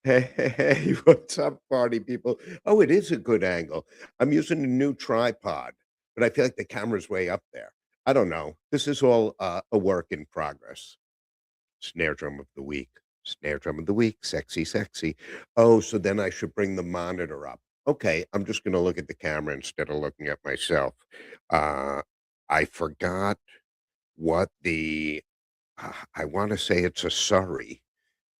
Hey, what's up, party people? Oh, it is a good angle. I'm using a new tripod, but I feel like the camera's way up there. I don't know. This is all a work in progress. Snare drum of the week. Snare drum of the week. Sexy, sexy. Oh, so then I should bring the monitor up. Okay, I'm just going to look at the camera instead of looking at myself. Uh, I forgot what I want to say it's a Surrey.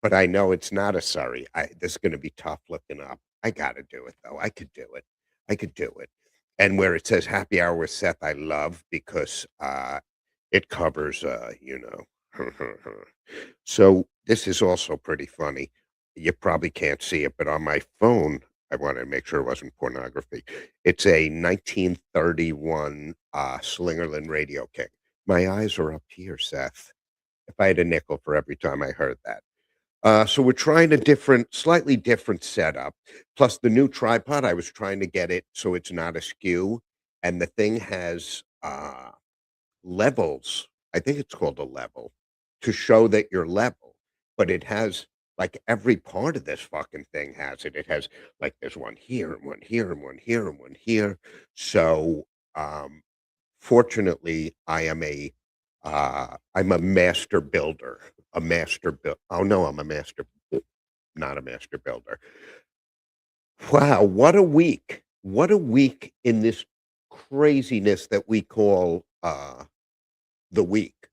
But I know it's not a sorry. This is gonna be tough looking up. I gotta do it, though. I could do it. I could do it. And where it says happy hour with Seth, I love because, it covers, So, this is also pretty funny. You probably can't see it, but on my phone, I wanted to make sure it wasn't pornography. It's a 1931, Slingerland Radio King. My eyes are up here, Seth. If I had a nickel for every time I heard that. So we're trying a slightly different setup. Plus the new tripod, I was trying to get it so it's not askew, and the thing has levels. I think it's called a level to show that you're level, but it has like every part of this fucking thing has it. It has like there's one here and one here and one here and one here. So um, fortunately, I'm a master builder. A master build. Oh no, I'm a master, not a master builder. Wow, what a week! What a week in this craziness that we call the week.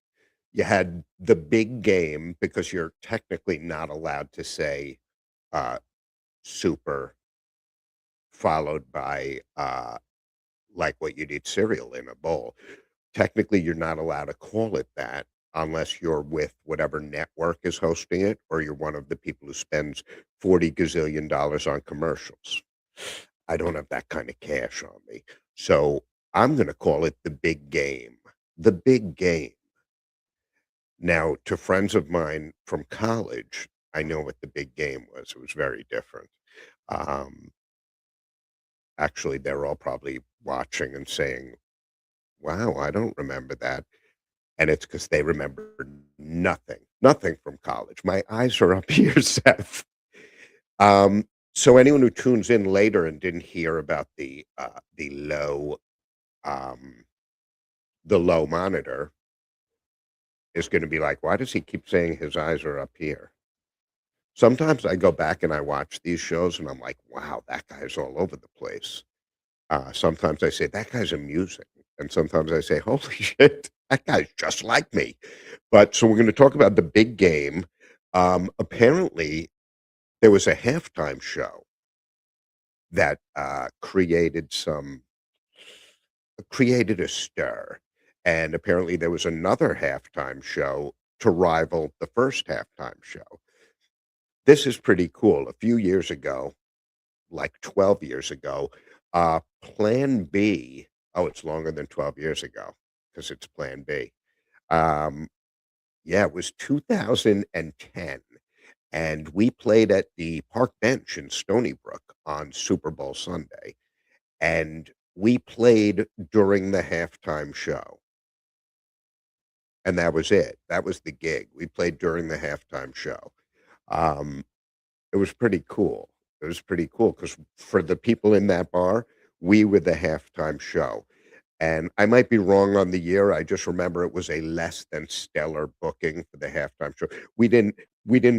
You had the big game because you're technically not allowed to say super followed by like what you'd eat cereal in a bowl. Technically, you're not allowed to call it that unless you're with whatever network is hosting it or you're one of the people who spends 40 gazillion dollars on commercials. I don't have that kind of cash on me. So I'm going to call it the big game. The big game. Now, to friends of mine from college, I know what the big game was. It was very different. Um, Actually, they're all probably watching and saying, wow, I don't remember that. And it's because they remember nothing from college. My eyes are up here, Seth. Um, so anyone who tunes in later and didn't hear about um, the low monitor is gonna be like, "Why does he keep saying his eyes are up here?" Sometimes I go back and I watch these shows and I'm like, "Wow, that guy's all over the place." Sometimes I say, "That guy's amusing," and sometimes I say, "Holy shit, that guy's just like me." But so we're gonna talk about the big game. Apparently, there was a halftime show that, created a stir, and apparently there was another halftime show to rival the first halftime show. This is pretty cool. A few years ago, like 12 years ago, Plan B it's longer than 12 years ago because it's Plan B. Um, yeah, it was 2010, and we played at the park bench in Stony Brook on Super Bowl Sunday, and we played during the halftime show, and that was it. That was the gig. We played during the halftime show. Um, it was pretty cool. It was pretty cool because for the people in that bar, we were the halftime show. And I might be wrong on the year. I just remember it was a less than stellar booking for the halftime show. We didn't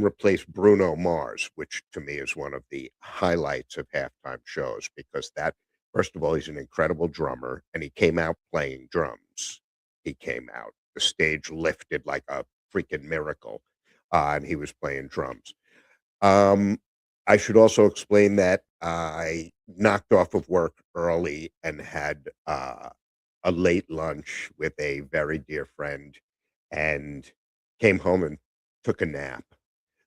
replace Bruno Mars, which to me is one of the highlights of halftime shows because that first of all, he's an incredible drummer and he came out playing drums. He came out. The stage lifted like a freaking miracle. And he was playing drums. Um, I should also explain that I knocked off of work early and had a late lunch with a very dear friend and came home and took a nap.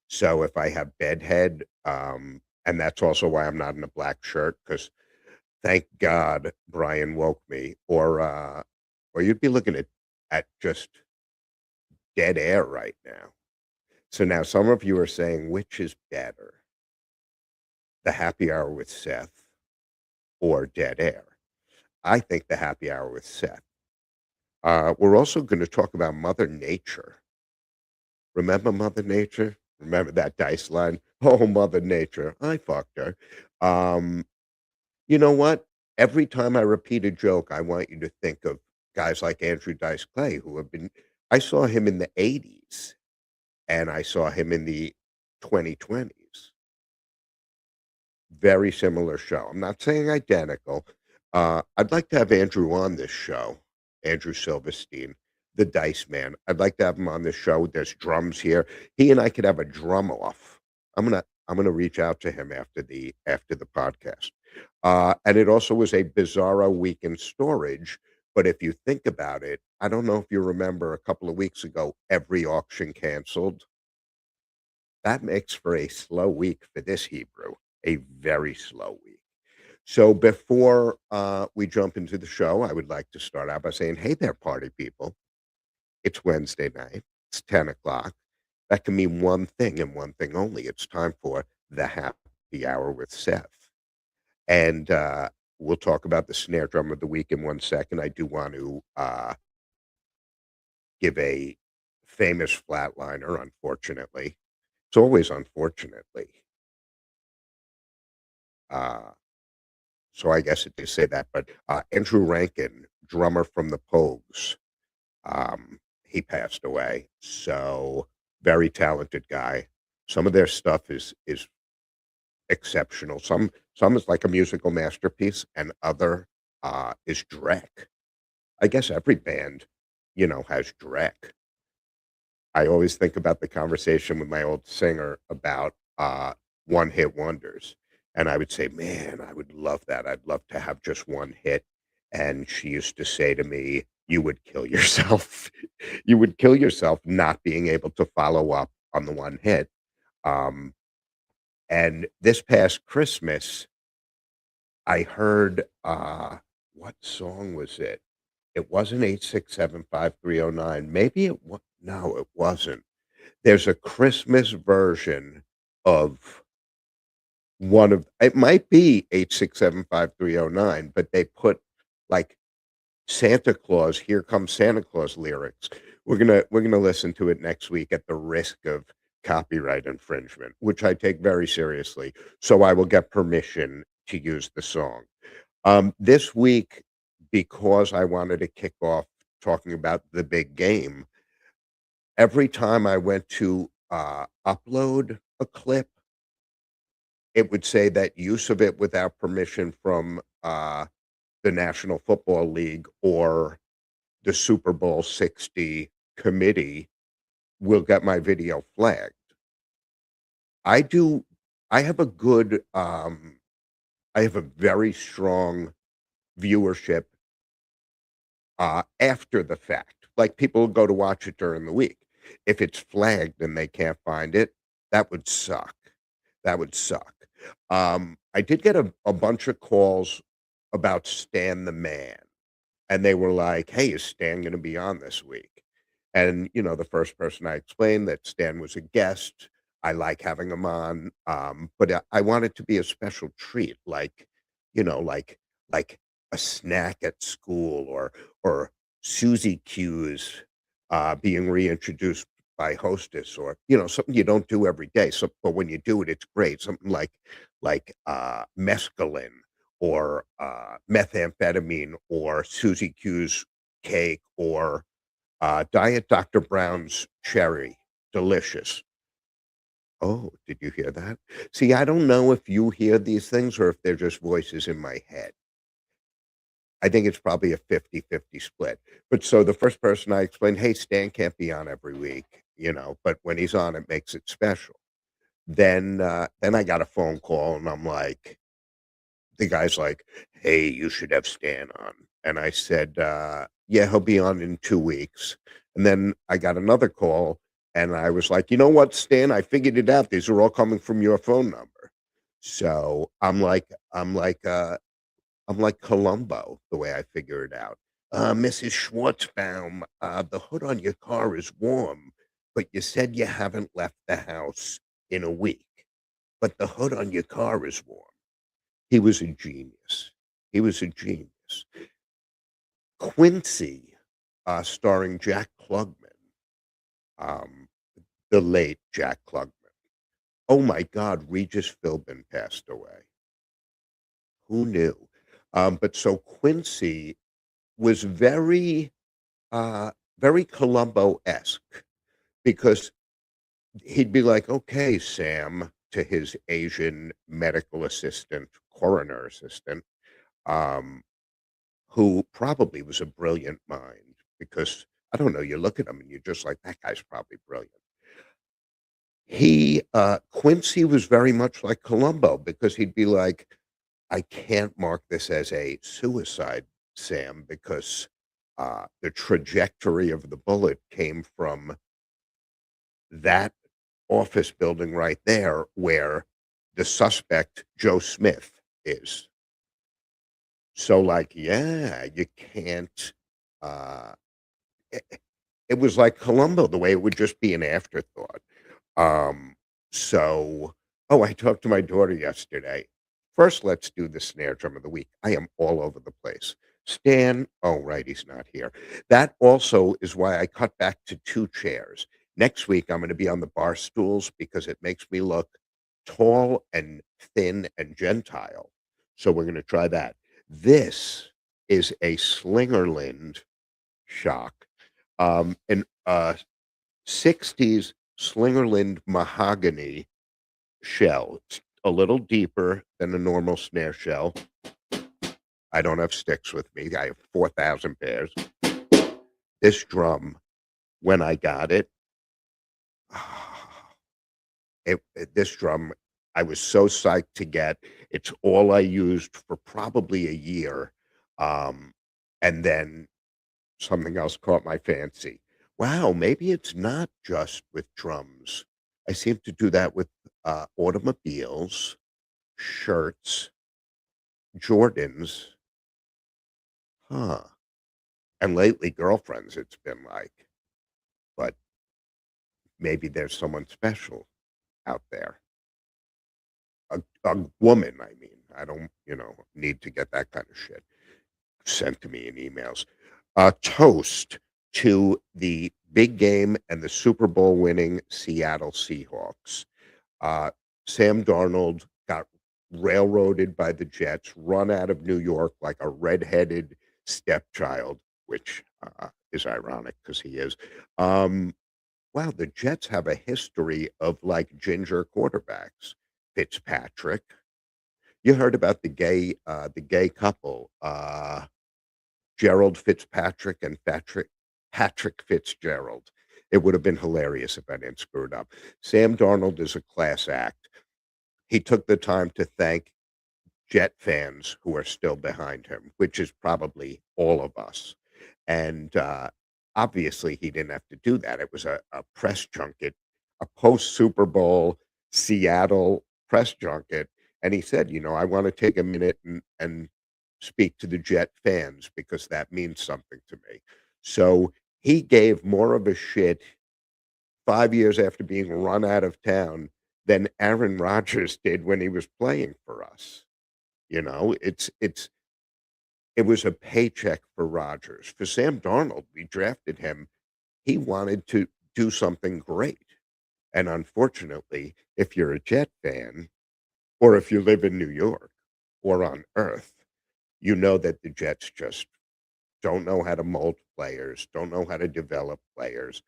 So if I have bedhead, and that's also why I'm not in a black shirt because thank God Brian woke me, or you'd be looking at just dead air right now. So now some of you are saying, which is better, the happy hour with Seth or dead air? I think the happy hour with Seth. We're also going to talk about Mother Nature. Remember Mother Nature? Remember that Dice line? "Oh, Mother Nature, I fucked her." Um, you know what? Every time I repeat a joke, I want you to think of guys like Andrew Dice Clay who have been I saw him in the '80s, and I saw him in the 2020s. Very similar show. I'm not saying identical. I'd like to have Andrew on this show, Andrew Silverstein, the Dice Man. I'd like to have him on this show. There's drums here. He and I could have a drum off. I'm gonna reach out to him after the podcast. And it also was a bizarro week in storage. But if you think about it, I don't know if you remember a couple of weeks ago, every auction canceled. That makes for a slow week for this Hebrew, a very slow week. So before we jump into the show, I would like to start out by saying, hey there, party people. It's Wednesday night. It's 10 o'clock. That can mean one thing and one thing only. It's time for the happy hour with Seth. And we'll talk about the snare drum of the week in 1 second. I do want to give a famous flatliner, unfortunately. It's always unfortunately. Uh, So I guess it did say that, but, Andrew Rankin, drummer from the Pogues, he passed away. So, very talented guy. Some of their stuff is exceptional. Some is like a musical masterpiece, and other, is dreck. I guess every band, has dreck. I always think about the conversation with my old singer about, one-hit wonders, and I would say, "Man, I would love that. I'd love to have just one hit," and she used to say to me, "You would kill yourself. You would kill yourself not being able to follow up on the one hit." Um, and this past Christmas, I heard, what song was it? It wasn't 8675309. Maybe it was. No, it wasn't. There's a Christmas version of one of it might be 8675309, but they put, like, Santa Claus, Here Comes Santa Claus lyrics. We're gonna listen to it next week at the risk of copyright infringement, which I take very seriously, so I will get permission to use the song. This week, because I wanted to kick off talking about the big game, every time I went to, upload a clip, it would say that use of it without permission from, the National Football League or the Super Bowl 60 committee will get my video flagged. I do I have a good, I have a very strong viewership after the fact. Like, people go to watch it during the week. If it's flagged and they can't find it, that would suck. That would suck. I did get a bunch of calls about Stan the Man, and they were like, "Hey, is Stan gonna be on this week?" And, the first person I explained that Stan was a guest. I like having him on, but I want it to be a special treat, like a snack at school or Suzy Q's, being reintroduced by Hostess or, something you don't do every day. So, but when you do it, it's great. Something like mescaline or, methamphetamine or Suzy Q's cake or Diet Dr. Brown's cherry, delicious. Oh, did you hear that? See, I don't know if you hear these things or if they're just voices in my head. I think it's probably a 50-50 split. But so the first person I explained, "Hey, Stan can't be on every week, but when he's on, it makes it special." Then I got a phone call and I'm like, the guy's like, "Hey, you should have Stan on." And I said, "Yeah, he'll be on in 2 weeks." And then I got another call and I was like, "You know what, Stan? I figured it out. These are all coming from your phone number." So I'm like Columbo the way I figure it out. Mrs. Schwartzbaum, the hood on your car is warm, but you said you haven't left the house in a week, but the hood on your car is warm. He was a genius. He was a genius. Quincy, starring Jack Klugman, um, the late Jack Klugman. Oh my god, Regis Philbin passed away. Who knew? But so Quincy was uh, very Columbo-esque because he'd be like, "Okay, Sam," to his Asian medical assistant, coroner assistant, um, who probably was a brilliant mind because I don't know, you look at him and you're just like, "That guy's probably brilliant." Quincy was very much like Columbo because he'd be like, "I can't mark this as a suicide, Sam, because, the trajectory of the bullet came from that office building right there where the suspect, Joe Smith, is." So, like, yeah, you can't, uh it it was like Columbo, the way it would just be an afterthought. Um, so oh, I talked to my daughter yesterday. First, let's do the snare drum of the week. I am all over the place. Stan, oh, right, he's not here. That also is why I cut back to 2 chairs. Next week, I'm gonna be on the bar stools because it makes me look tall and thin and gentile. So we're gonna try that. This is a Slingerland shock, an 60s Slingerland mahogany shell. It's a little deeper than a normal snare shell. I don't have sticks with me. I have 4,000 pairs. This drum, when I got it, this drum, I was so psyched to get. It's all I used for probably a year. Um, and then something else caught my fancy. Wow, maybe it's not just with drums. I seem to do that with, automobiles, shirts, Jordans, huh, and lately, girlfriends, it's been like, but maybe there's someone special out there. A woman, I mean. I don't, need to get that kind of shit sent to me in emails. Toast to the big game and the Super Bowl winning Seattle Seahawks. Uh, Sam Darnold got railroaded by the Jets, run out of New York like a redheaded stepchild, which is ironic because he is. Um, wow, the Jets have a history of like ginger quarterbacks. Fitzpatrick. You heard about the gay couple, Gerald Fitzpatrick and Patrick Fitzgerald. It would have been hilarious if I didn't screw it up. Sam Darnold is a class act. He took the time to thank Jet fans who are still behind him, which is probably all of us. And obviously, he didn't have to do that. It was a press junket, a post Super Bowl Seattle press junket. And he said, I want to take a minute and speak to the Jet fans because that means something to me. So he gave more of a shit 5 years after being run out of town than Aaron Rodgers did when he was playing for us. It was a paycheck for Rodgers. For Sam Darnold, we drafted him. He wanted to do something great. And unfortunately, if you're a Jet fan or if you live in New York or on Earth, you know that the Jets just don't know how to mold players, don't know how to develop players.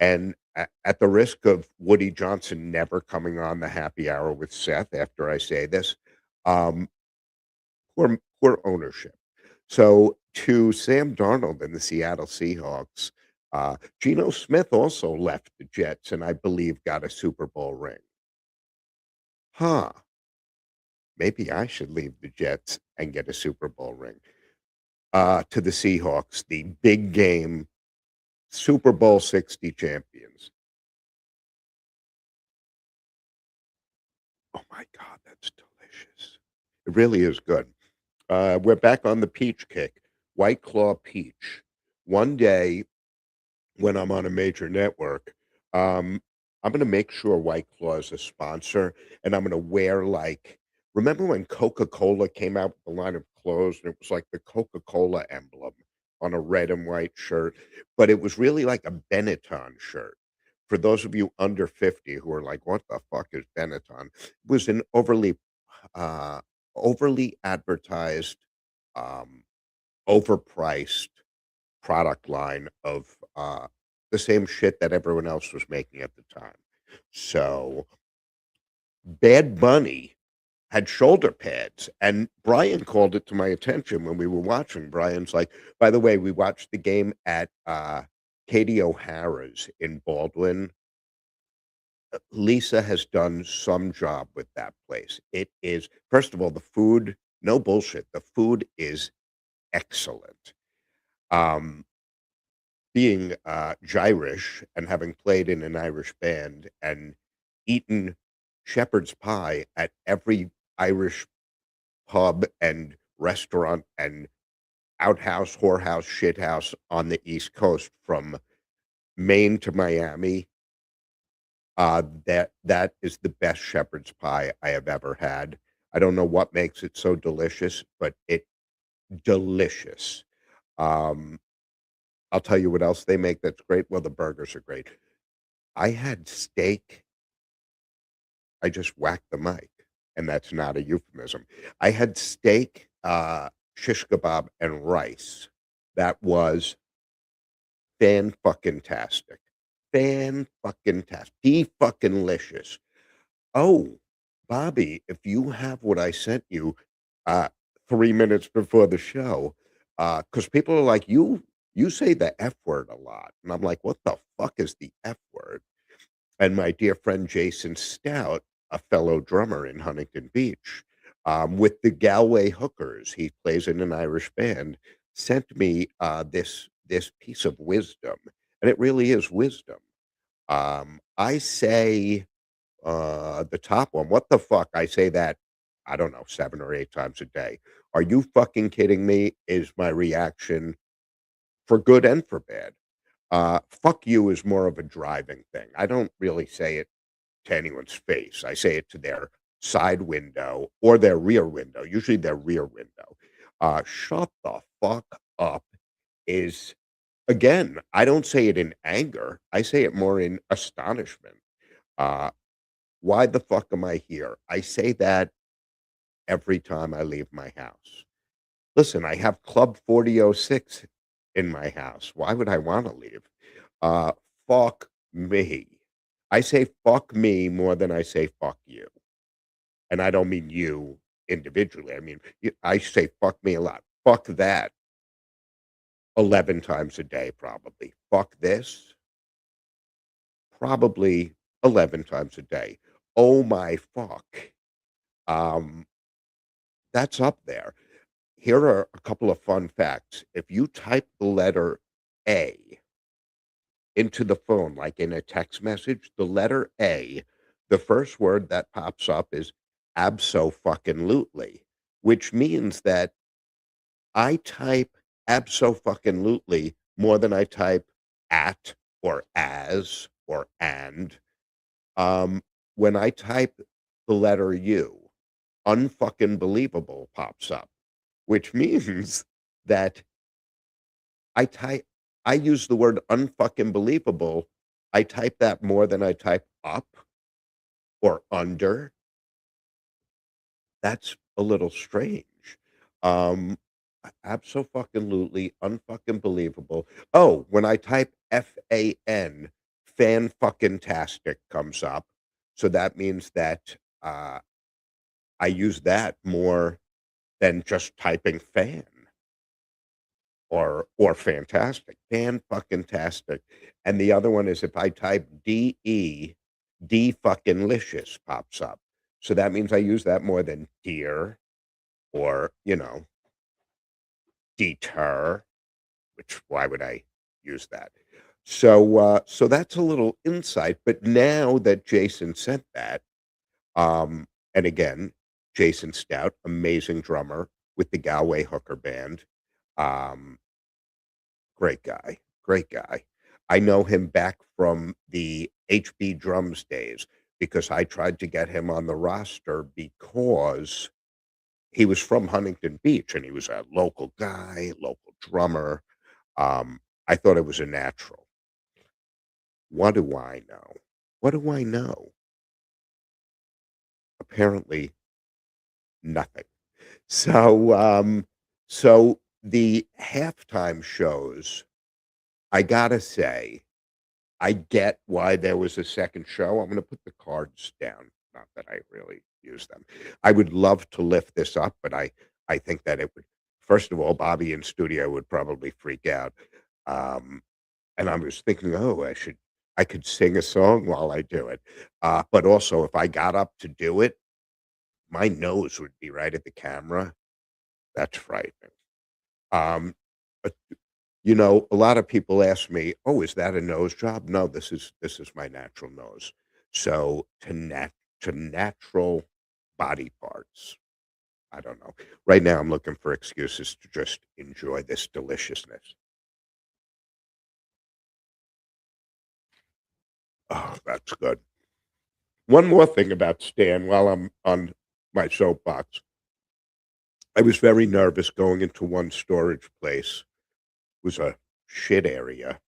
And at the risk of Woody Johnson never coming on the happy hour with Seth after I say this, um, poor ownership. So to Sam Darnold and the Seattle Seahawks, Geno Smith also left the Jets and I believe got a Super Bowl ring. Huh. Maybe I should leave the Jets and get a Super Bowl ring. To the Seahawks, the big game Super Bowl 60 champions. Oh my God, that's delicious. It really is good. We're back on the peach kick. White Claw peach. One day when I'm on a major network, um, I'm gonna make sure White Claw is a sponsor, and I'm gonna wear like remember when Coca-Cola came out with a line of clothes, and it was like the Coca-Cola emblem on a red and white shirt, but it was really like a Benetton shirt for those of you under 50 who are like, "What the fuck is Benetton?" Was an uh, overly advertised, um, overpriced product line of, the same shit that everyone else was making at the time. So, Bad Bunny had shoulder pads, and Brian called it to my attention when we were watching. Brian's like, "By the way, we watched the game at, Katie O'Hara's in Baldwin. Lisa has done some job with that place. It is first of all, the food, no bullshit, the food is excellent. Um, being, Gyrish and having played in an Irish band and eaten shepherd's pie at every Irish pub and restaurant and outhouse, whorehouse, shithouse on the East Coast from Maine to Miami. That is the best shepherd's pie I have ever had. I don't know what makes it so delicious, but it delicious. Um, I'll tell you what else they make that's great. Well, the burgers are great. I had steak. I just whacked the mic, and that's not a euphemism. I had steak, shish kebab, and rice. That was fan-fucking-tastic. Fan-fucking-tastic. Fucking licious. Oh, Bobby, if you have what I sent you, uh, 3 minutes before the show, because people are like, "You say the F word a lot." And I'm like, "What the fuck is the F word?" And my dear friend Jason Stout, a fellow drummer in Huntington Beach, with the Galway Hookers, he plays in an Irish band, sent me, this piece of wisdom, and it really is wisdom. I say the top one, "What the fuck?" I say that, I don't know, 7 or 8 times a day. "Are you fucking kidding me?" is my reaction for good and for bad. "Fuck you" is more of a driving thing. I don't really say it to anyone's face. I say it to their side window or their rear window, usually their rear window. "Shut the fuck up" is again, I don't say it in anger. I say it more in astonishment. Uh, "Why the fuck am I here?" I say that every time I leave my house. Listen, I have Club 4006 in my house. Why would I wanna leave? Uh, Fuck me. I say "fuck me" more than I say "fuck you," and I don't mean you individually. I mean, I say "fuck me" a lot. Fuck that 11 times a day probably. Fuck this probably 11 times a day. Oh my fuck. Um, that's up there. Here are a couple of fun facts. If you type the letter A into the phone, like in a text message, the letter A, the first word that pops up is abso-fucking-lutely, which means that I type abso-fucking-lutely more than I type at or as or and. Um, when I type the letter U, unfucking believable pops up, which means that I type I use the word unfucking believable. I type that more than I type up or under. That's a little strange. Um, Abso-fucking-lutely, unfucking believable. Oh, when I type FAN, fan-fucking-tastic comes up. So that means that, I use that more than just typing fan. Or fantastic, fan-fucking-tastic, and the other one is if I type DE, D-fucking-licious pops up. So that means I use that more than dear or, deter, which why would I use that? So that's a little insight, but now that Jason sent that, um, and again, Jason Stout, amazing drummer with the Galway Hooker Band, um great guy, great guy. I know him back from the HB Drums days because I tried to get him on the roster because he was from Huntington Beach and he was a local guy, local drummer. I thought it was a natural. What do I know? What do I know? Apparently nothing. So, so the halftime shows, I gotta say, I get why there was a second show. I'm gonna put the cards down. Not that I really use them. I would love to lift this up, but I think that it would first of all, Bobby in studio would probably freak out. Um, and I was thinking, "Oh, I could sing a song while I do it." But also if I got up to do it, my nose would be right at the camera. That's frightening. Um, but, a lot of people ask me, "Oh, is that a nose job?" No, this is my natural nose. So to natural body parts, I don't know. Right now, I'm looking for excuses to just enjoy this deliciousness. Oh, that's good. One more thing about Stan while I'm on my soapbox. I was very nervous going into one storage place. It was a shit area.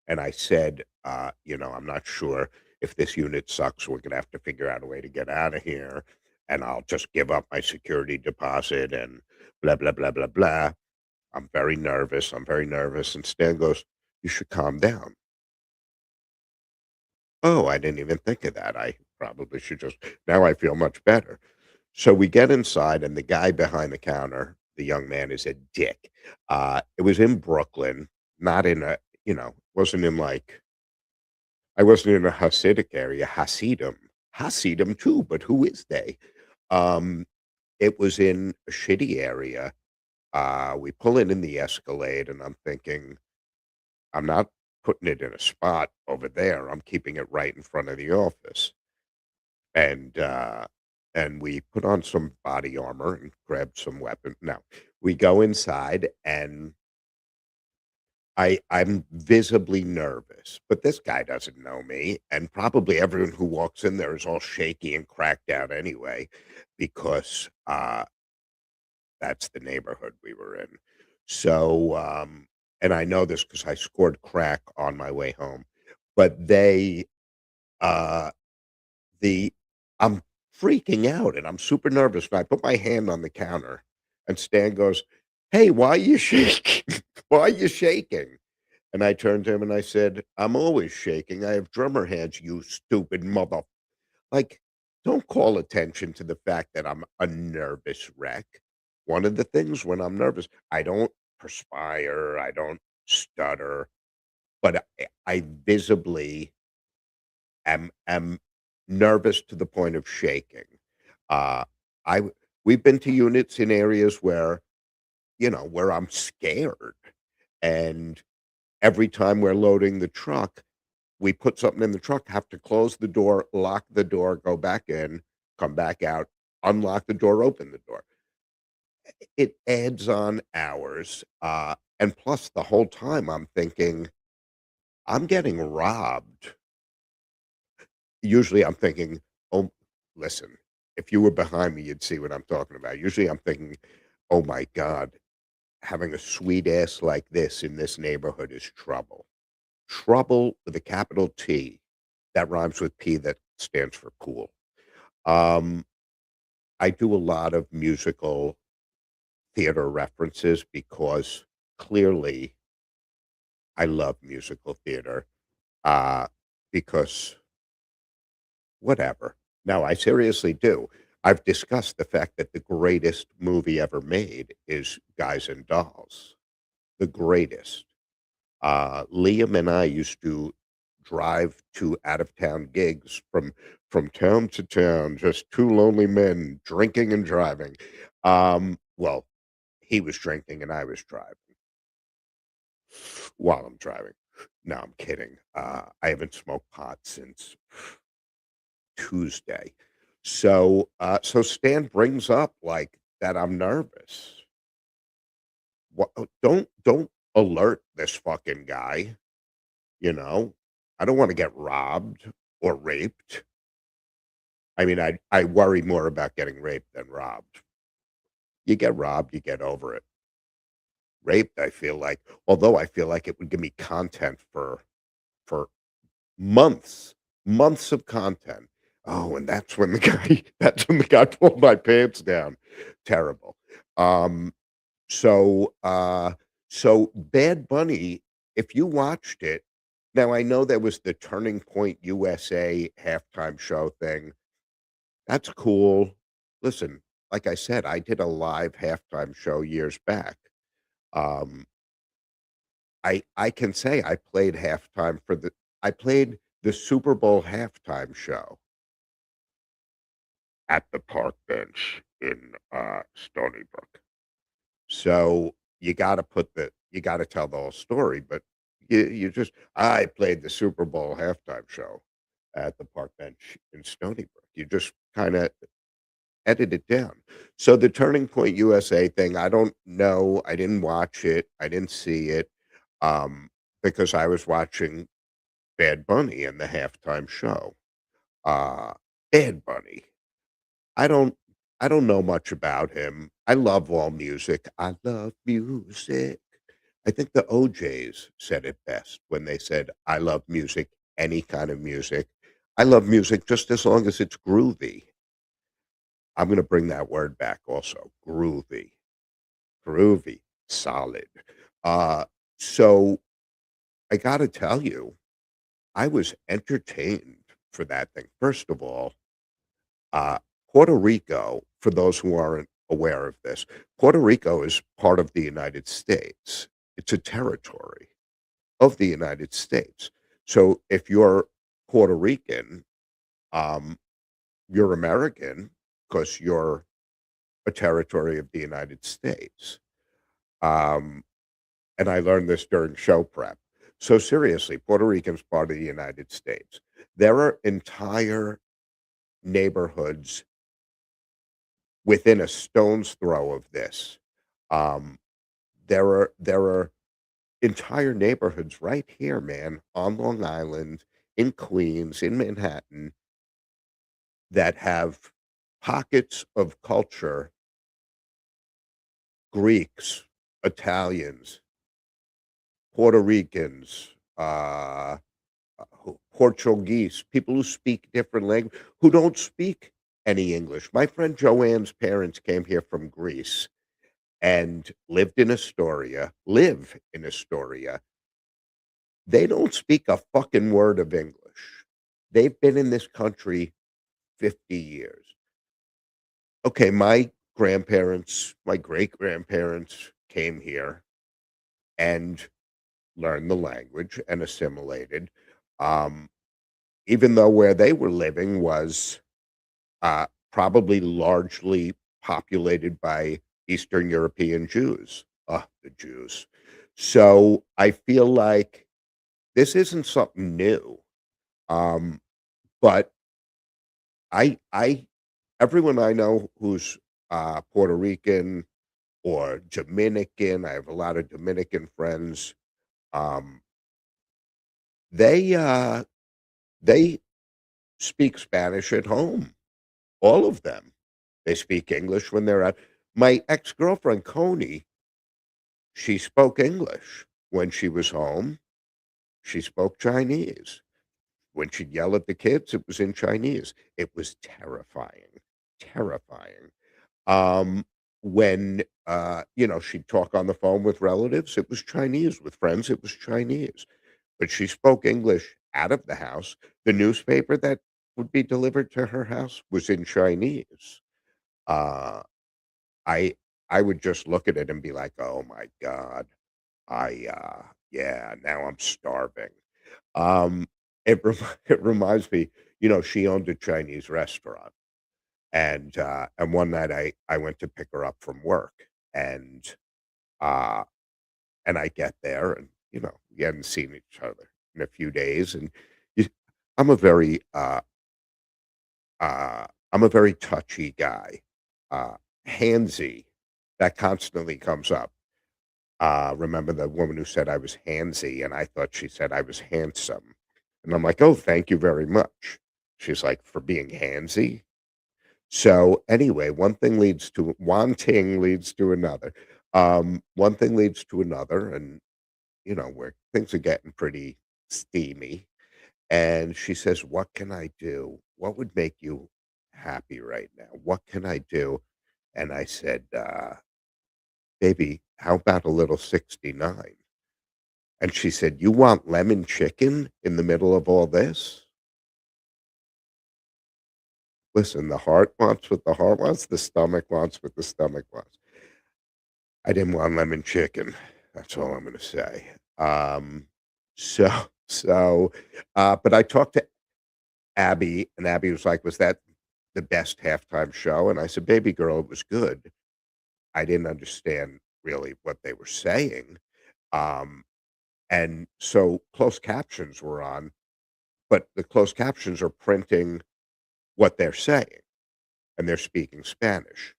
And I said, "I'm not sure if this unit sucks. We're gonna have to figure out a way to get out of here, and I'll just give up my security deposit and blah blah blah blah blah. I'm very nervous. I'm very nervous." And Stan goes, "You should calm down." Oh, I didn't even think of that. I probably should just. Now I feel much better. So we get inside, and the guy behind the counter, the young man, is a dick. It was in Brooklyn, not in a, wasn't in like I wasn't in a Hasidic area, Hasidim too, but who is they? Um, it was in a shitty area. We pull in the Escalade, and I'm thinking, I'm not putting it in a spot over there. I'm keeping it right in front of the office. And we put on some body armor and grabbed some weapons. Now we go inside, and I'm visibly nervous, but this guy doesn't know me, and probably everyone who walks in there is all shaky and cracked out anyway, because that's the neighborhood we were in. So, and I know this because I scored crack on my way home, but uh, the I'm freaking out and I'm super nervous. And I put my hand on the counter, and Stan goes, "Hey, why are you shaking? Why are you shaking?" And I turned to him and I said, "I'm always shaking. I have drummer hands, you stupid mother." Like, don't call attention to the fact that I'm a nervous wreck. One of the things when I'm nervous, I don't perspire, I don't stutter, but I visibly am nervous to the point of shaking. Uh, I w- we've been to units in areas where, where I'm scared, and every time we're loading the truck, we put something in the truck, have to close the door, lock the door, go back in, come back out, unlock the door, open the door. It adds on hours, and plus the whole time I'm thinking, "I'm getting robbed." Usually I'm thinking, "Oh, listen, if you were behind me, you'd see what I'm talking about." Usually I'm thinking, "Oh my god, having a sweet ass like this in this neighborhood is trouble." Trouble with a capital T that rhymes with P that stands for cool. Um, I do a lot of musical theater references because clearly I love musical theater, uh, because whatever. No, I seriously do. I've discussed the fact that the greatest movie ever made is Guys and Dolls, the greatest. Liam and I used to drive to out of town gigs from town to town, just two lonely men drinking and driving. Well, he was drinking and I was driving while I'm driving. No, I'm kidding. I haven't smoked pot since Tuesday. So Stan brings up like that I'm nervous. What, don't alert this fucking guy. You know, I don't wanna get robbed or raped. I mean, I worry more about getting raped than robbed. You get robbed, you get over it. Raped, I feel like although I feel like it would give me content for months, months of content. Oh, and that's when the guy that's when the guy pulled my pants down. Terrible. Um, so, so Bad Bunny, if you watched it now I know there was the Turning Point USA halftime show thing. That's cool. Listen, like I said, I did a live halftime show years back. Um, I can say I played the Super Bowl halftime show at the park bench in, Stony Brook. So, you gotta tell the whole story, but you just I played the Super Bowl halftime show at the park bench in Stony Brook. You just kinda edit it down. So, the Turning Point USA thing, I don't know, I didn't watch it, I didn't see it, um, because I was watching Bad Bunny in the halftime show. Uh, Bad Bunny. I don't I don't know much about him. I love all music. I love music. I think the OJs said it best when they said, "I love music, any kind of music. I love music just as long as it's groovy." I'm gonna bring that word back also, groovy. Groovy, solid. Uh, so I gotta tell you, I was entertained for that thing. First of all, Uh, Puerto Rico, for those who aren't aware of this, Puerto Rico is part of the United States. It's a territory of the United States. So if you're Puerto Rican, um, you're American because you're a territory of the United States. Um, and I learned this during show prep. So seriously, Puerto Rican's part of the United States. There are entire neighborhoods within a stone's throw of this. Um, there are entire neighborhoods right here, man, on Long Island, in Queens, in Manhattan, that have pockets of culture, Greeks, Italians, Puerto Ricans, Portuguese, people who speak different language, who don't speak any English. My friend Joanne's parents came here from Greece and live in Astoria. They don't speak a fucking word of English. They've been in this country 50 years. Okay, my great-grandparents came here and learned the language and assimilated, um, even though where they were living was, probably largely populated by Eastern European Jews. The Jews. So, I feel like this isn't something new, um, but I everyone I know who's, Puerto Rican or Dominican, I have a lot of Dominican friends, um, they, uh, they speak Spanish at home, all of them. They speak English when they're out. My ex-girlfriend, Coney, she spoke English. When she was home, she spoke Chinese. When she'd yell at the kids, it was in Chinese. It was terrifying, terrifying. Um, when she'd talk on the phone with relatives, it was Chinese. With friends, it was Chinese. But she spoke English out of the house. The newspaper that would be delivered to her house was in Chinese. Uh, I I would just look at it and be like, "Oh my god. Yeah, now I'm starving." Um, it reminds me, she owned a Chinese restaurant. And one night I went to pick her up from work, and, uh, and I get there and, we hadn't seen each other in a few days, and you I'm a very, I'm a very touchy guy, uh, handsy, that constantly comes up. Remember the woman who said I was handsy, and I thought she said I was handsome, and I'm like, "Oh, thank you very much." She's like, "For being handsy?" So, anyway, one thing leads to another. One thing leads to another, and, where things are getting pretty steamy, And she says, "What can I do? What would make you happy right now? What can I do?" And I said, "Baby, how about a little 69?" And she said, "You want lemon chicken in the middle of all this?" Listen, the heart wants what the heart wants, the stomach wants what the stomach wants. I didn't want lemon chicken. That's all I'm gonna say. So but I talked to Abby, and Abby was like, "Was that the best halftime show?" And I said, "Baby girl, it was good. I didn't understand really what they were saying." Um, and so closed captions were on, but the closed captions are printing what they're saying, and they're speaking Spanish.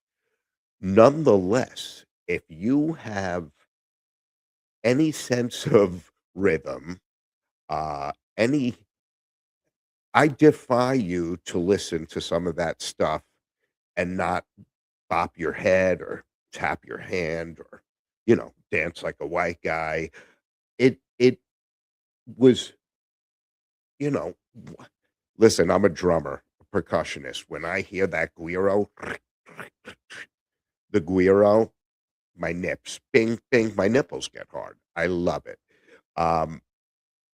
Nonetheless, if you have any sense of rhythm, any I defy you to listen to some of that stuff and not bop your head or tap your hand or, dance like a white guy. It was, you know, w listen, I'm a drummer, a percussionist. When I hear that güiro, the güiro, my nips, bing, bing, my nipples get hard. I love it. Um,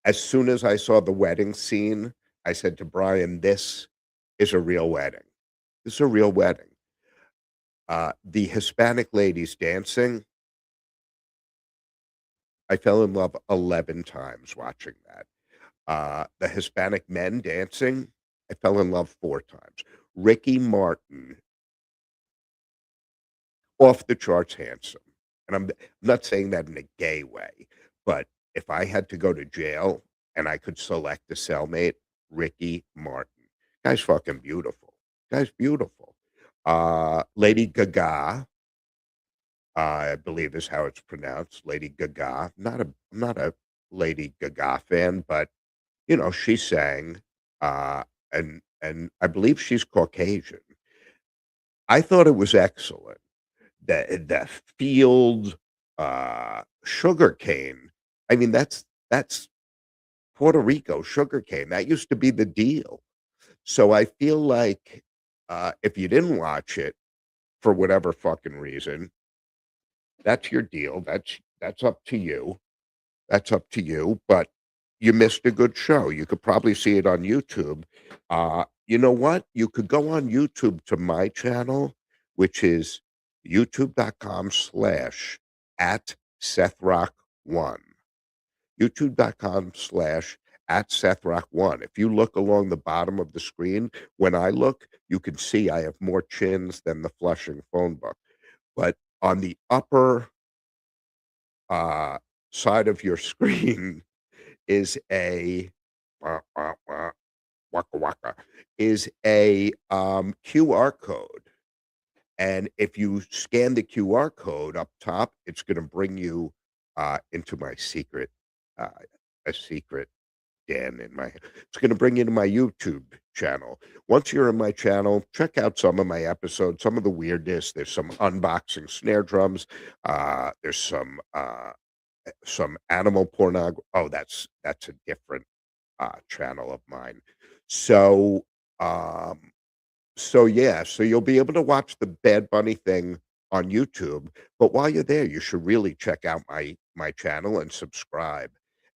as soon as I saw the wedding scene, I said to Brian, "This is a real wedding. This is a real wedding." The Hispanic ladies dancing, I fell in love 11 times watching that. The Hispanic men dancing, I fell in love 4 times. Ricky Martin, off the charts handsome, and I'm not saying that in a gay way, but if I had to go to jail and I could select a cellmate, Ricky Martin. Guy's fucking beautiful. Guy's beautiful. Lady Gaga, I believe is how it's pronounced, Lady Gaga. I'm not a Lady Gaga fan, but, she sang, and I believe she's Caucasian. I thought it was excellent. The field, sugarcane, I mean, that's Puerto Rico sugarcane, that used to be the deal. So I feel like, if you didn't watch it for whatever fucking reason, that's your deal, that's up to you. That's up to you, but you missed a good show. You could probably see it on YouTube. You know what? You could go on YouTube to my channel, which is youtube.com/ at SethRock1. YouTube.com/ at SethRock1. If you look along the bottom of the screen, when I look, you can see I have more chins than the Flushing phone book. But on the upper uh, side of your screen is a wah, wah, wah, waka waka, is a QR code. And if you scan the QR code up top, it's going to bring you into my secret, uh, a secret den in my. It's going to bring you to my YouTube channel. Once you're in my channel, check out some of my episodes, some of the weirdness. There's some unboxing snare drums. There's some animal pornography. Oh, that's a different channel of mine. So, um, so yeah, so you'll be able to watch the Bad Bunny thing on YouTube, but while you're there, you should really check out my channel and subscribe.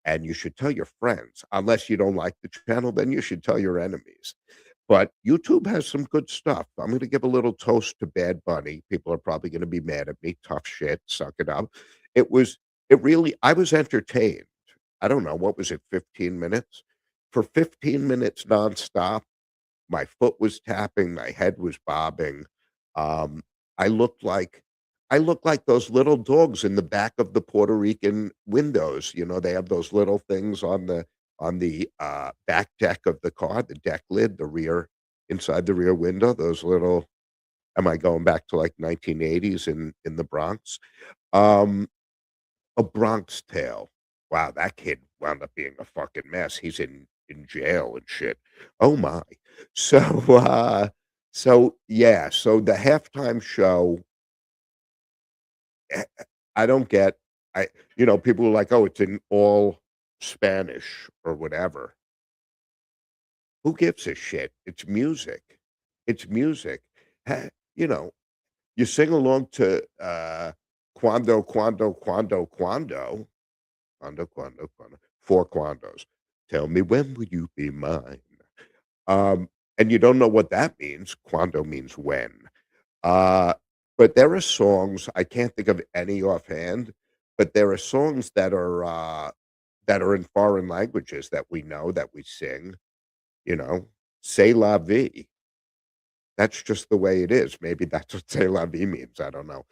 And you should tell your friends. Unless you don't like the channel, then you should tell your enemies. But YouTube has some good stuff. I'm going to give a little toast to Bad Bunny. People are probably going to be mad at me. Tough shit. Suck it up. It was, it really, I was entertained. I don't know. What was it, 15 minutes? For 15 minutes nonstop, my foot was tapping, my head was bobbing. Um, I looked like I looked like those little dogs in the back of the Puerto Rican windows. They have those little things on the back deck of the car, the deck lid, the rear inside the rear window, those little am I going back to like 1980s in the Bronx? Um, a Bronx Tale. Wow, that kid wound up being a fucking mess. He's in jail and shit. Oh my. So, yeah, so the halftime show, eh, I don't get I people are like, "Oh, it's in all Spanish or whatever." Who gives a shit? It's music. It's music. Ha you know, you sing along to, Quando, 4 Quandos. "Tell me when will you be mine?" And you don't know what that means. Quando means when. Uh, but there are songs, I can't think of any offhand, but there are songs that are in foreign languages that we know, that we sing, you know? "C'est la vie." That's just the way it is. Maybe that's what "C'est la vie" means, I don't know.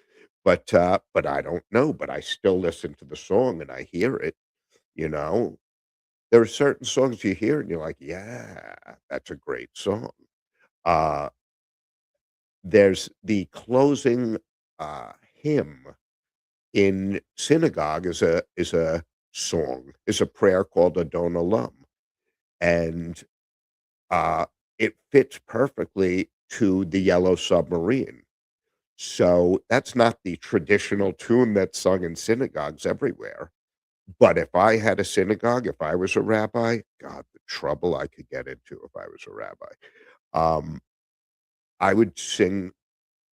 But I don't know, but I still listen to the song and I hear it, you know? There are certain songs you hear and you're like, "Yeah, that's a great song." Uh, there's the closing, hymn in synagogue is a song, is a prayer called Adon Olam, and, uh, it fits perfectly to the Yellow Submarine. So, that's not the traditional tune that's sung in synagogues everywhere, but if I had a synagogue, if I was a rabbi, god, the trouble I could get into if I was a rabbi. Um, I would sing,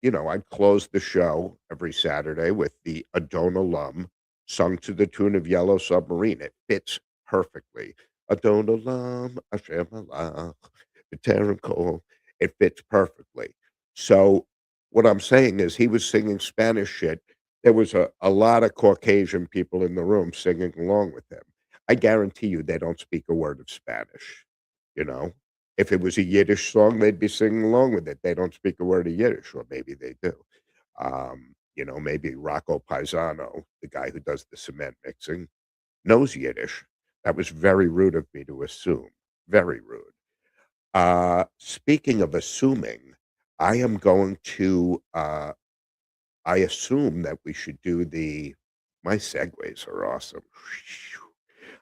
I'd close the show every Saturday with the Adon Olam sung to the tune of Yellow Submarine. It fits perfectly. Adon Olam, Hashem Alach, B'terem Kol. It fits perfectly. So what I'm saying is he was singing Spanish shit. There was a lot of Caucasian people in the room singing along with him. I guarantee you they don't speak a word of Spanish, you know? If it was a Yiddish song, they'd be singing along with it. They don't speak a word of Yiddish, or maybe they do. Maybe Rocco Paisano, the guy who does the cement mixing, knows Yiddish. That was very rude of me to assume. Very rude. Speaking of assuming, I am going to, I assume that we should do my segues are awesome.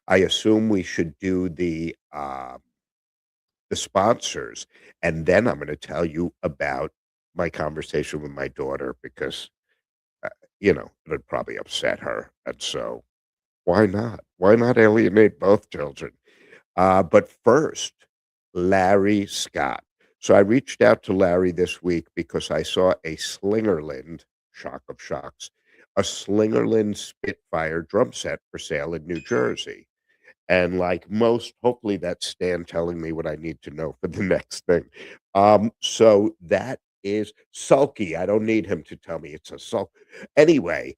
I assume we should do the sponsors, and then I'm gonna tell you about my conversation with my daughter because, it'd probably upset her, and so why not? Why not alienate both children? But first, Larry Scott. So I reached out to Larry this week because I saw a Slingerland, shock of shocks, a Slingerland Spitfire drum set for sale in New Jersey. And like most, hopefully that's Stan telling me what I need to know for the next thing. So that is sulky. I don't need him to tell me it's a sulk. Anyway,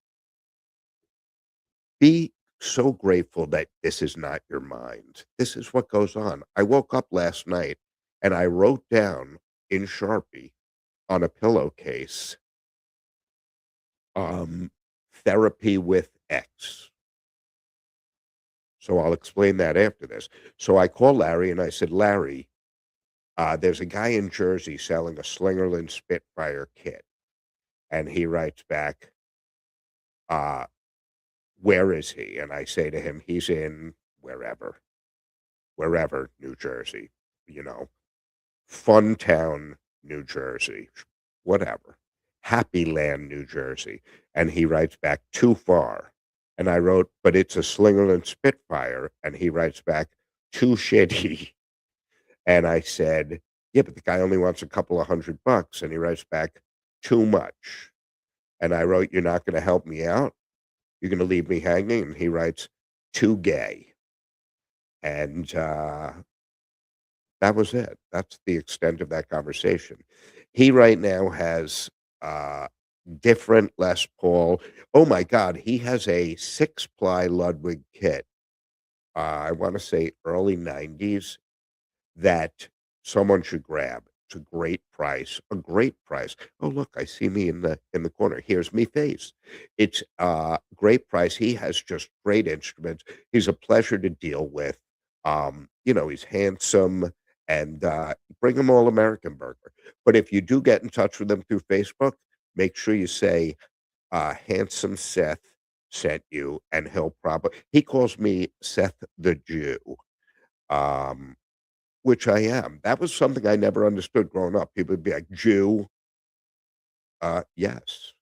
be so grateful that this is not your mind. This is what goes on. I woke up last night and I wrote down in Sharpie on a pillowcase, um, therapy with X. So I'll explain that after this. So I called Larry and I said, Larry, there's a guy in Jersey selling a Slingerland Spitfire kit. And he writes back, uh, where is he? And I say to him, he's in wherever, New Jersey, you know, Funtown, New Jersey, whatever, Happy Land, New Jersey. And he writes back, too far. And I wrote, but it's a Slingerland Spitfire. And he writes back, too shitty. And I said, yeah, but the guy only wants a couple of $100. And he writes back, too much. And I wrote, you're not going to help me out. You're going to leave me hanging. And he writes, too gay. And that was it. That's the extent of that conversation. He right now has uh, different Les Paul. Oh my God, he has a 6-ply Ludwig kit. I want to say early 90s that someone should grab. It's a great price, a great price. Oh, look, I see me in the corner. Here's me face. It's great price. He has just great instruments. He's a pleasure to deal with. He's handsome and bring him all American burger. But if you do get in touch with him through Facebook, make sure you say handsome Seth sent you, and he calls me Seth the Jew. Um, which I am. That was something I never understood growing up. People would be like, "Jew?" Yes.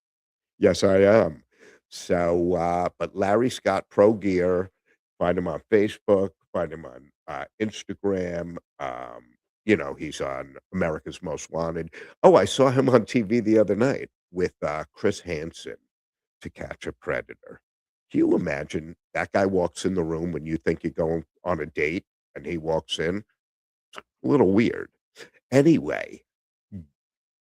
Yes, I am. So, but Larry Scott Pro Gear, find him on Facebook, find him on, Instagram. he's on America's Most Wanted. Oh, I saw him on TV the other night with, Chris Hansen, To Catch a Predator. Can you imagine that guy walks in the room when you think you're going on a date and he walks in? A little weird. Anyway,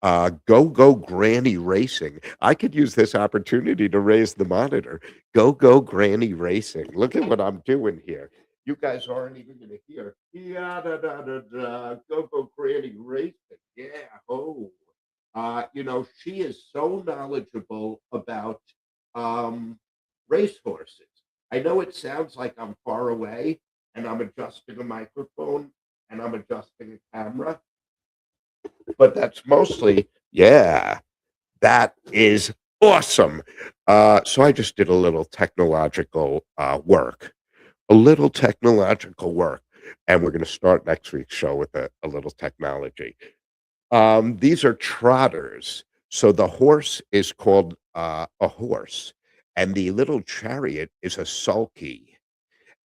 Go Go Granny Racing. I could use this opportunity to raise the monitor. Go Go Granny Racing. Look at what I'm doing here. You guys aren't even gonna hear. Yeah, da, da, da, da, Go Go Granny Racing. Yeah. Oh. She is so knowledgeable about um racehorses. I know it sounds like I'm far away and I'm adjusting a microphone and I'm adjusting a camera, but that's mostly, yeah, that is awesome. So I just did a little technological work, and we're going to start next week's show with a little technology. These are trotters. So the horse is called a horse, and the little chariot is a sulky,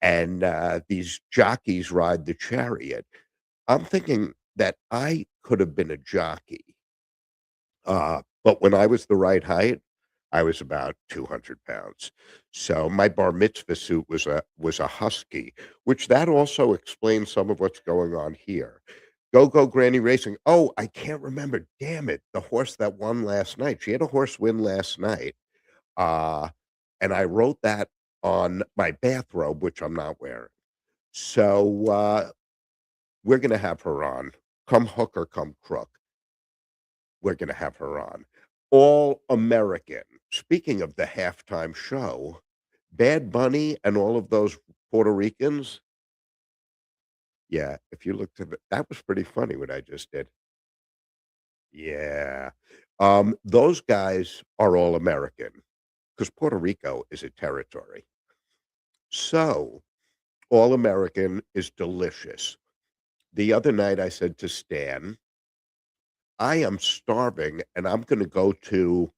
and these jockeys ride the chariot. I'm thinking that I could have been a jockey. But when I was the right height, I was about 200 pounds. So my bar mitzvah suit was a husky, which that also explains some of what's going on here. Go Go Granny Racing. Oh, I can't remember. Damn it. The horse that won last night. She had a horse win last night. Uh, and I wrote that on my bathrobe, which I'm not wearing. So we're gonna have her on. Come hook or come crook. We're gonna have her on. All American. Speaking of the halftime show, Bad Bunny and all of those Puerto Ricans, yeah, if you look to that was pretty funny what I just did. Yeah. Those guys are all American because Puerto Rico is a territory. So, all American is delicious. The other night I said to Stan, I am starving and I'm gonna go to,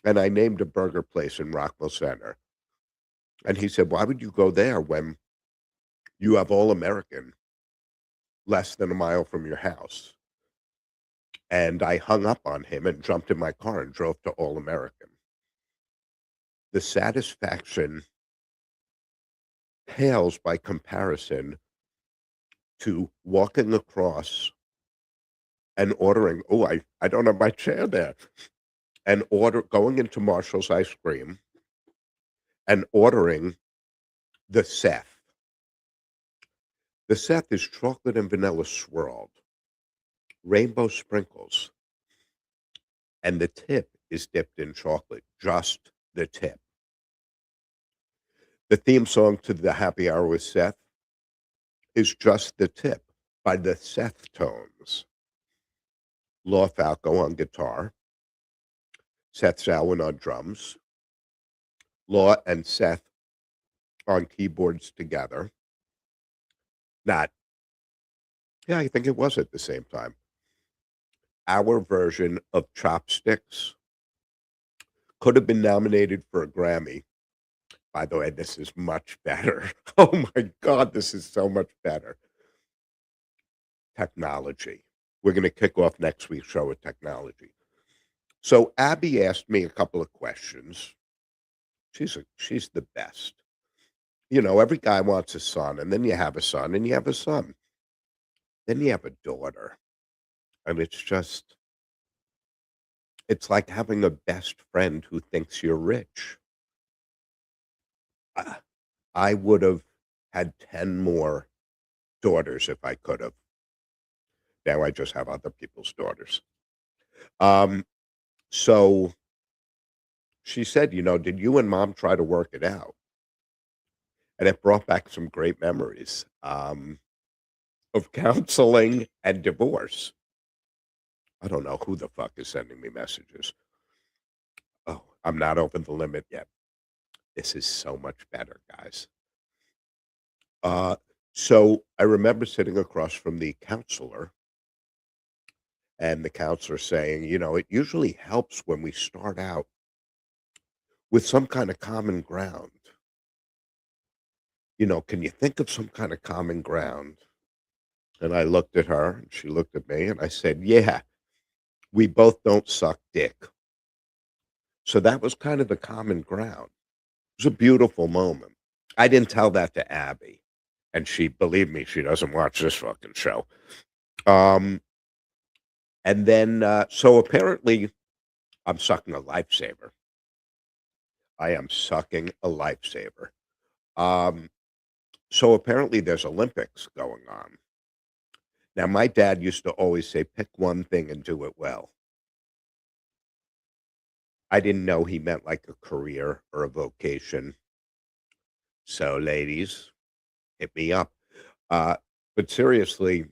and I named a burger place in Rockville Center. And he said, "Why would you go there when you have All American less than a mile from your house?" And I hung up on him and jumped in my car and drove to All American. The satisfaction pales by comparison to walking across and ordering, "Oh, I don't have my chair there," and going into Marshall's Ice Cream and ordering the Seth. The Seth is chocolate and vanilla swirled, rainbow sprinkles, and the tip is dipped in chocolate, just the tip. The theme song to the Happy Hour with Seth is Just the Tip by the Seth Tones. Law Falco on guitar, Seth Zawin on drums, Law and Seth on keyboards together. Not, yeah, I think it was at the same time. Our version of Chopsticks could have been nominated for a Grammy. By the way, this is much better. Oh my God, this is so much better. Technology. We're going to kick off next week's show with technology. So Abby asked me a couple of questions. She's the best. Every guy wants a son, and then you have a son, and you have a son. Then you have a daughter, and it's like having a best friend who thinks you're rich. I I would have had 10 more daughters if I could have. Now I just have other people's daughters. Um, so she said, "Did you and mom try to work it out?" And it brought back some great memories of counseling and divorce. I don't know who the fuck is sending me messages. Oh, I'm not over the limit yet. This is so much better, guys. Uh, so I remember sitting across from the counselor and the counselor saying, it usually helps when we start out with some kind of common ground. Can you think of some kind of common ground? And I looked at her, and she looked at me, and I said, "Yeah, we both don't suck dick." So that was kind of the common ground. It was a beautiful moment. I didn't tell that to Abby, and she believe me, she doesn't watch this fucking show. Um, and then, so apparently I'm sucking a lifesaver. I am sucking a lifesaver. Um, so apparently there's Olympics going on. Now, my dad used to always say, "Pick one thing and do it well." I didn't know he meant like a career or a vocation. So, ladies, hit me up. Uh, but seriously,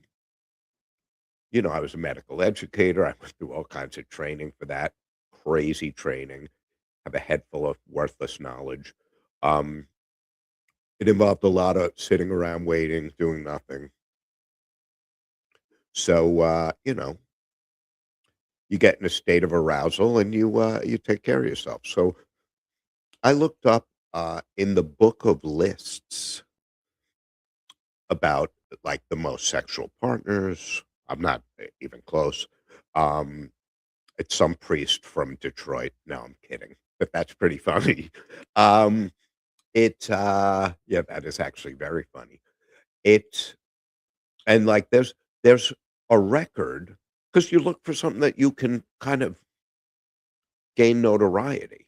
I was a medical educator. I went through all kinds of training for that, crazy training, have a head full of worthless knowledge. Um, it involved a lot of sitting around waiting, doing nothing. So, you get in a state of arousal and you take care of yourself. So I looked up in the book of lists about like the most sexual partners. I'm not even close. Um, it's some priest from Detroit. No, I'm kidding, but that's pretty funny. Um, yeah, that is actually very funny. It and like there's a record because you look for something that you can kind of gain notoriety.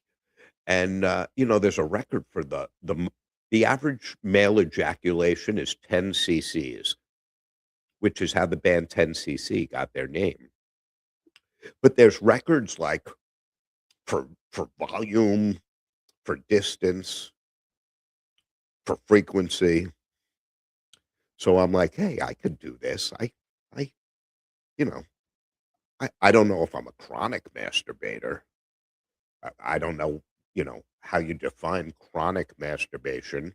And, there's a record for the average male ejaculation is 10 cc's, which is how the band 10cc got their name. But there's records like for volume, for distance, for frequency. So I'm like, "Hey, I could do this." I you know, I don't know if I'm a chronic masturbator. I don't know, how you define chronic masturbation.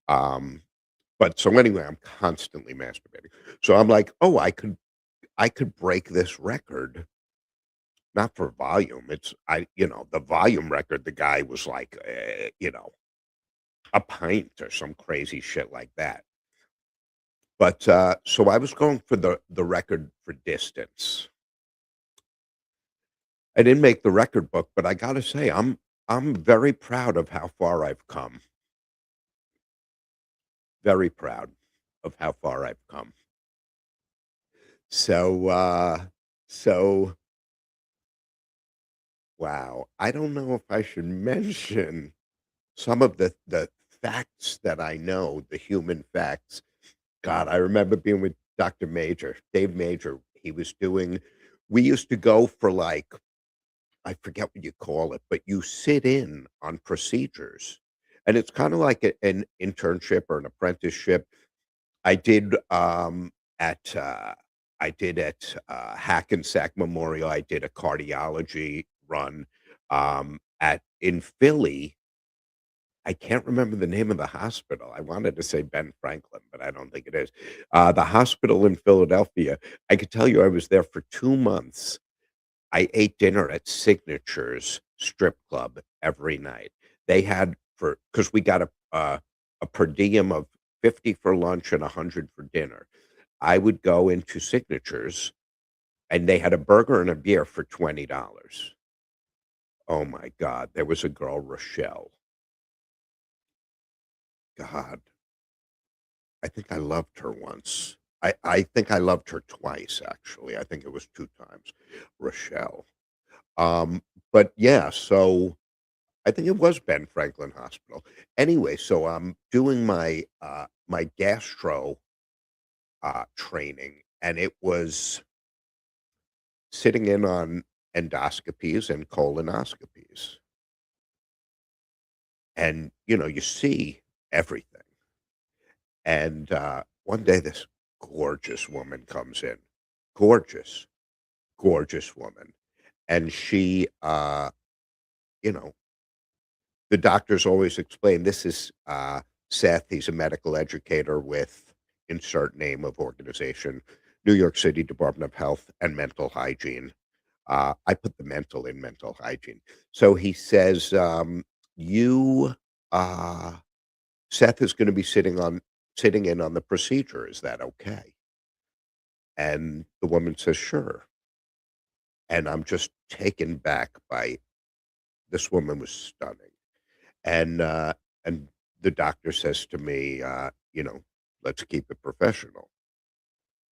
Um But so anyway, I'm constantly masturbating. So I'm like, "Oh, I could break this record." Not for volume, the volume record, the guy was like, a pint or some crazy shit like that. But, so I was going for the record for distance. I didn't make the record book, but I gotta say, I'm very proud of how far I've come. Very proud of how far I've come. So, so wow. I don't know if I should mention some of the facts that I know, the human facts. God, I remember being with Dr. Major, Dave Major. He was doing we used to go for like, I forget what you call it, but you sit in on procedures. And it's kind of like an internship or an apprenticeship. I did at Hackensack Memorial. I did a cardiology run at in Philly. I can't remember the name of the hospital. I wanted to say Ben Franklin, but I don't think it is. The hospital in Philadelphia. I could tell you I was there for 2 months. I ate dinner at Signature's strip club every night. They had for because we got a per diem of 50 for lunch and 100 for dinner. I would go into Signatures, and they had a burger and a beer for $20. Oh my god, there was a girl, Rochelle. God, I think I loved her once. I think I loved her twice, actually. I think it was 2 times, Rochelle. But yeah, so I think it was Ben Franklin Hospital. Anyway, so I'm doing my gastro, training, and it was sitting in on endoscopies and colonoscopies. And, you see everything. And, one day this gorgeous woman comes in. Gorgeous, gorgeous woman. And she, you know, the doctors always explain, "This is, Seth, he's a medical educator with" insert name of organization, "New York City Department of Health and Mental Hygiene." I put the mental in mental hygiene. So he says, "You, uh, Seth is gonna be sitting in on the procedure. Is that okay?" And the woman says, "Sure." And I'm just taken back by this woman was stunning. And, and the doctor says to me, "Let's keep it professional."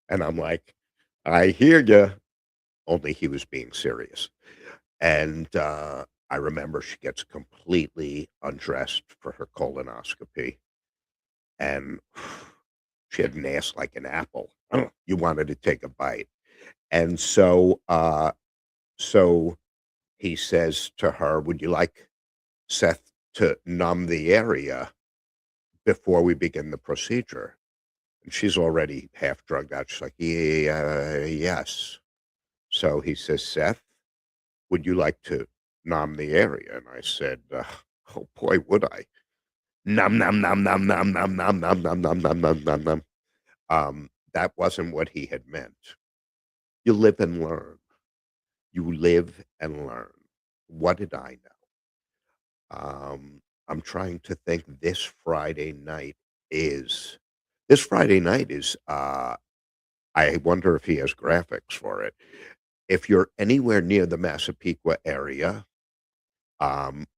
And I'm like, "I hear you." Only he was being serious. And, I remember she gets completely undressed for her colonoscopy, and she had an ass like an apple. You wanted to take a bite. And so he says to her, "Would you like Seth to numb the area before we begin the procedure?" And she's already half drugged out. She's like, "Yeah, yes." So he says, "Seth, would you like to numb the area?" And I said, "Oh boy, would I." Nom, nom, nom, nom, nom, nom, nom, nom, nom, nom, nom, nom, nom, nom. That wasn't what he had meant. You live and learn. You live and learn. What did I know? I'm trying to think is this Friday night is, I wonder if he has graphics for it. If you're anywhere near the Massapequa area,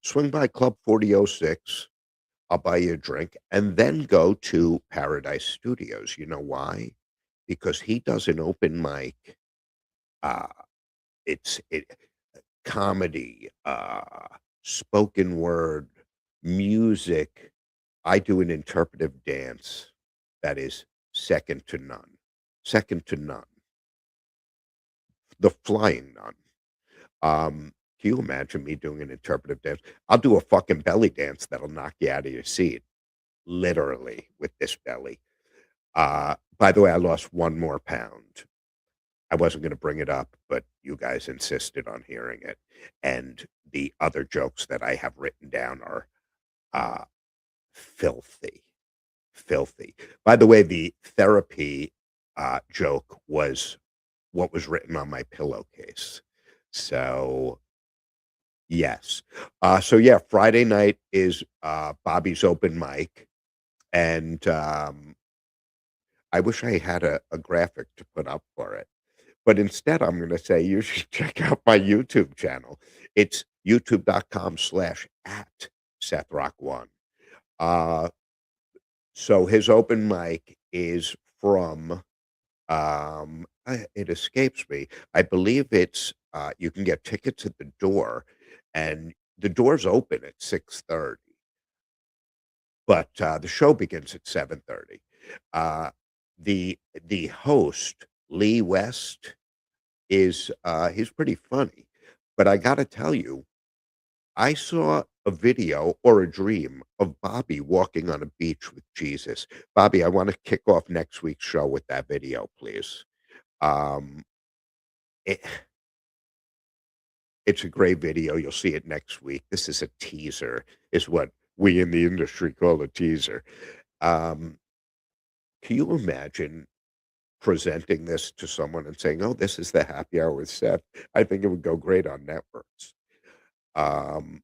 swing by Club 4006. I'll buy you a drink and then go to Paradise Studios. You know why? Because he does an open mic. Uh, it's comedy, spoken word, music. I do an interpretive dance that is second to none. Second to none. The flying none. Can you imagine me doing an interpretive dance? I'll do a fucking belly dance that'll knock you out of your seat, literally, with this belly. By the way, I lost 1 more pound. I wasn't gonna bring it up, but you guys insisted on hearing it, and the other jokes that I have written down are, uh, filthy, filthy. By the way, the therapy, joke was what was written on my pillowcase. So, yes. So yeah, Friday night is, Bobby's open mic, and, I wish I had a graphic to put up for it. But instead, I'm gonna say you should check out my YouTube channel. It's youtube.com/at Seth Rock One. Uh, so his open mic is from, it escapes me. I believe you can get tickets at the door, and the doors open at 6:30, but, the show begins at 7:30. Uh, the host, Lee West, he's pretty funny. But I gotta tell you, I saw a video or a dream of Bobby walking on a beach with Jesus. Bobby, I wanna kick off next week's show with that video, please. Um, it it's a great video, you'll see it next week. This is a teaser, is what we in the industry call a teaser. Um, can you imagine presenting this to someone and saying, "Oh, this is the happy hour with Seth"? I think it would go great on networks. Um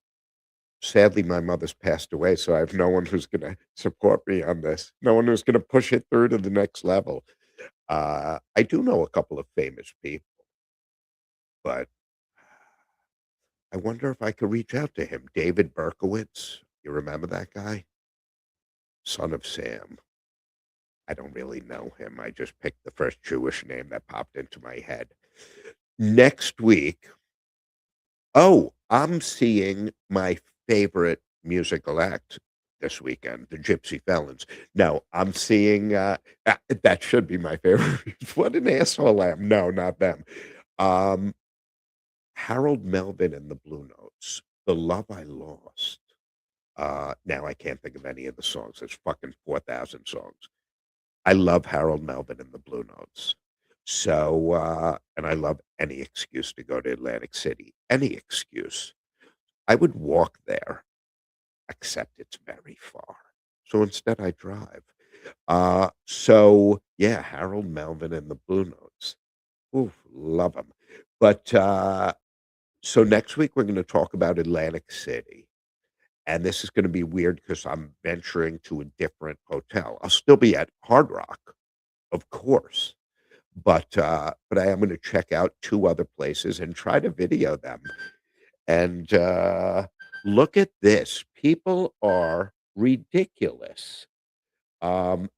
Sadly, my mother's passed away, so I have no one who's gonna support me on this. No one who's gonna push it through to the next level. I do know a couple of famous people, but I wonder if I could reach out to him. David Berkowitz, you remember that guy? Son of Sam. I don't really know him. I just picked the first Jewish name that popped into my head. Next week, oh, I'm seeing my favorite musical act this weekend, the Gypsy Felons. No, I'm seeing, that should be my favorite. What an asshole I am. No, not them. Um, Harold Melvin and the Blue Notes, The Love I Lost. Now I can't think of any of the songs. There's fucking 4,000 songs. I love Harold Melvin and the Blue Notes. So, and I love any excuse to go to Atlantic City, any excuse. I would walk there, except it's very far. So instead I drive. So yeah, Harold Melvin and the Blue Notes. Ooh, love them. But so next week we're going to talk about Atlantic City. And this is going to be weird because I'm venturing to a different hotel. I'll still be at Hard Rock, of course, but I am gonna check out 2 other places and try to video them. And, look at this. People are ridiculous,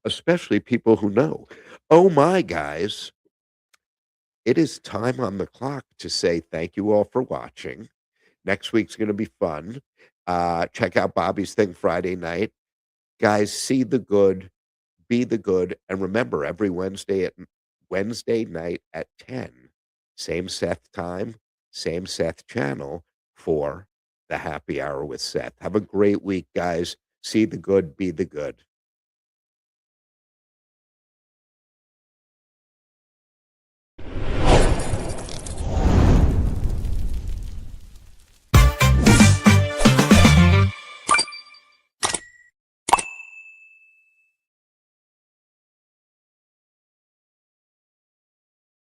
especially people who know. Oh my, guys, it is time on the clock to say thank you all for watching. Next week's gonna be fun. Check out Bobby's thing Friday night. Guys, see the good, be the good, and remember every Wednesday night at 10, same Seth time, same Seth channel for the happy hour with Seth. Have a great week, guys. See the good, be the good.